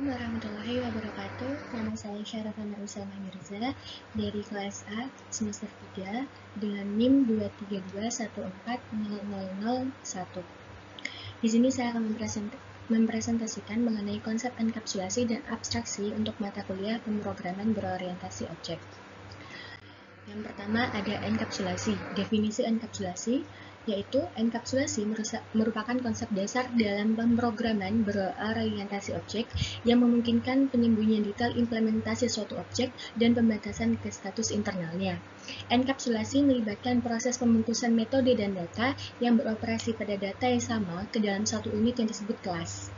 warahmatullahi wabarakatuh. Nama saya Syarafana Usama Mirza dari kelas A semester 3 dengan NIM 232140001. Di sini saya akan mempresentasikan mengenai konsep enkapsulasi dan abstraksi untuk mata kuliah pemrograman berorientasi objek. Yang pertama ada enkapsulasi. Definisi enkapsulasi yaitu enkapsulasi merupakan konsep dasar dalam pemrograman berorientasi objek yang memungkinkan penyembunyian detail implementasi suatu objek dan pembatasan ke status internalnya. Enkapsulasi melibatkan proses pembungkusan metode dan data yang beroperasi pada data yang sama ke dalam satu unit yang disebut kelas.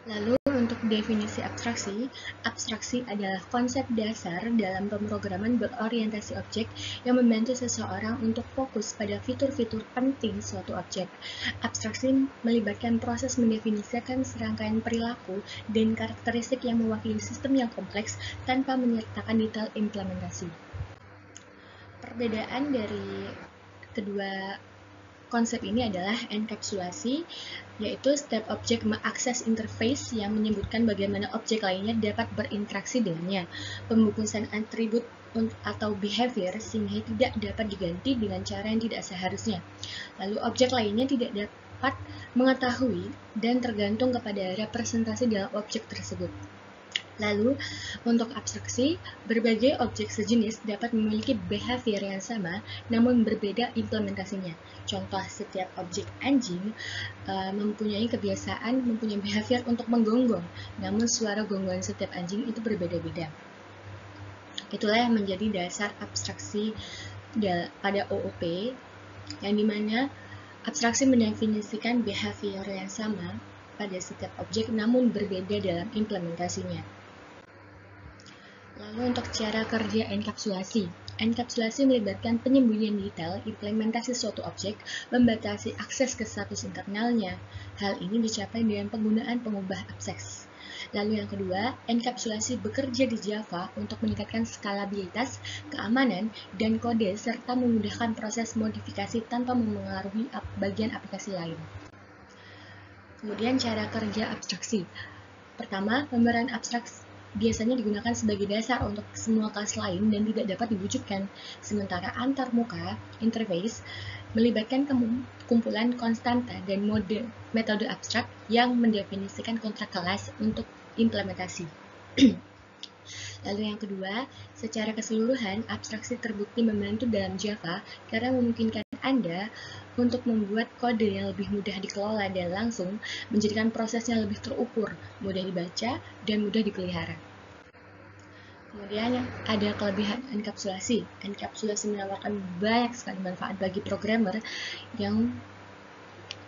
Lalu untuk definisi abstraksi, abstraksi adalah konsep dasar dalam pemrograman berorientasi objek yang membantu seseorang untuk fokus pada fitur-fitur penting suatu objek. Abstraksi melibatkan proses mendefinisikan serangkaian perilaku dan karakteristik yang mewakili sistem yang kompleks tanpa menyertakan detail implementasi. Perbedaan dari kedua konsep ini adalah enkapsulasi, yaitu setiap objek mengakses interface yang menyebutkan bagaimana objek lainnya dapat berinteraksi dengannya. Pembungkusan atribut atau behavior sehingga tidak dapat diganti dengan cara yang tidak seharusnya. Lalu objek lainnya tidak dapat mengetahui dan tergantung kepada representasi dalam objek tersebut. Lalu, untuk abstraksi, berbagai objek sejenis dapat memiliki behavior yang sama, namun berbeda implementasinya. Contoh, setiap objek anjing mempunyai behavior untuk menggonggong, namun suara gonggongan setiap anjing itu berbeda-beda. Itulah yang menjadi dasar abstraksi pada OOP, yang dimana abstraksi mendefinisikan behavior yang sama pada setiap objek, namun berbeda dalam implementasinya. Lalu untuk cara kerja enkapsulasi. Enkapsulasi melibatkan penyembunyian detail implementasi suatu objek, membatasi akses ke status internalnya. Hal ini dicapai dengan penggunaan pengubah abstrak. Lalu yang kedua, enkapsulasi bekerja di Java untuk meningkatkan skalabilitas, keamanan, dan kode serta memudahkan proses modifikasi tanpa memengaruhi bagian aplikasi lain. Kemudian cara kerja abstraksi. Pertama, pembenaran abstraksi biasanya digunakan sebagai dasar untuk semua kelas lain dan tidak dapat diwujudkan. Sementara antarmuka, interface, melibatkan kumpulan konstanta dan metode abstrak yang mendefinisikan kontrak kelas untuk implementasi. Lalu yang kedua, secara keseluruhan, abstraksi terbukti membantu dalam Java karena memungkinkan Anda untuk membuat kode yang lebih mudah dikelola dan langsung, menjadikan prosesnya lebih terukur, mudah dibaca, dan mudah dipelihara. Kemudian ada kelebihan enkapsulasi. Enkapsulasi menawarkan banyak sekali manfaat bagi programmer yang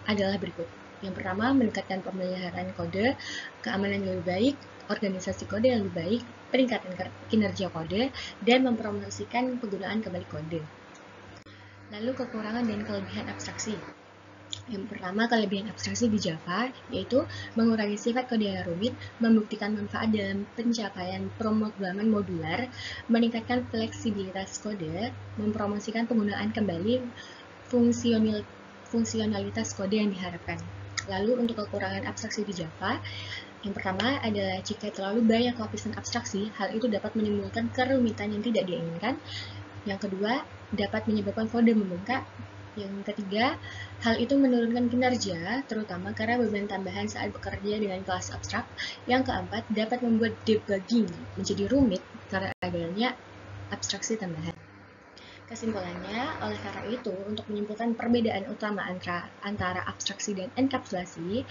adalah berikut. Yang pertama, meningkatkan pemeliharaan kode, keamanan yang lebih baik, organisasi kode yang lebih baik, peningkatan kinerja kode, dan mempromosikan penggunaan kembali kode. Lalu kekurangan dan kelebihan abstraksi. Yang pertama, kelebihan abstraksi di Java, yaitu mengurangi sifat kode yang rumit, membuktikan manfaat dalam pencapaian pemrograman modular, meningkatkan fleksibilitas kode, mempromosikan penggunaan kembali fungsionalitas kode yang diharapkan. Lalu untuk kekurangan abstraksi di Java, yang pertama adalah jika terlalu banyak lapisan abstraksi, hal itu dapat menimbulkan kerumitan yang tidak diinginkan. Yang kedua, dapat menyebabkan kode membengkak. Yang ketiga, hal itu menurunkan kinerja, terutama karena beban tambahan saat bekerja dengan kelas abstrak. Yang keempat, dapat membuat debugging menjadi rumit karena adanya abstraksi tambahan. Kesimpulannya, oleh karena itu, untuk menyimpulkan perbedaan utama antara abstraksi dan enkapsulasi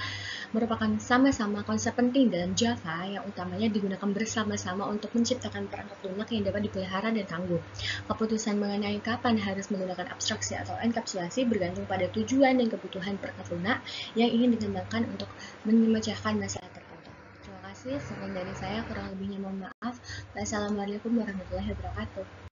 merupakan sama-sama konsep penting dalam Java yang utamanya digunakan bersama-sama untuk menciptakan perangkat lunak yang dapat dipelihara dan tangguh. Keputusan mengenai kapan harus menggunakan abstraksi atau enkapsulasi bergantung pada tujuan dan kebutuhan perangkat lunak yang ingin dikembangkan untuk memecahkan masalah tertentu. Terima kasih, sekian dari saya, kurang lebihnya mohon maaf. Wassalamualaikum warahmatullahi wabarakatuh.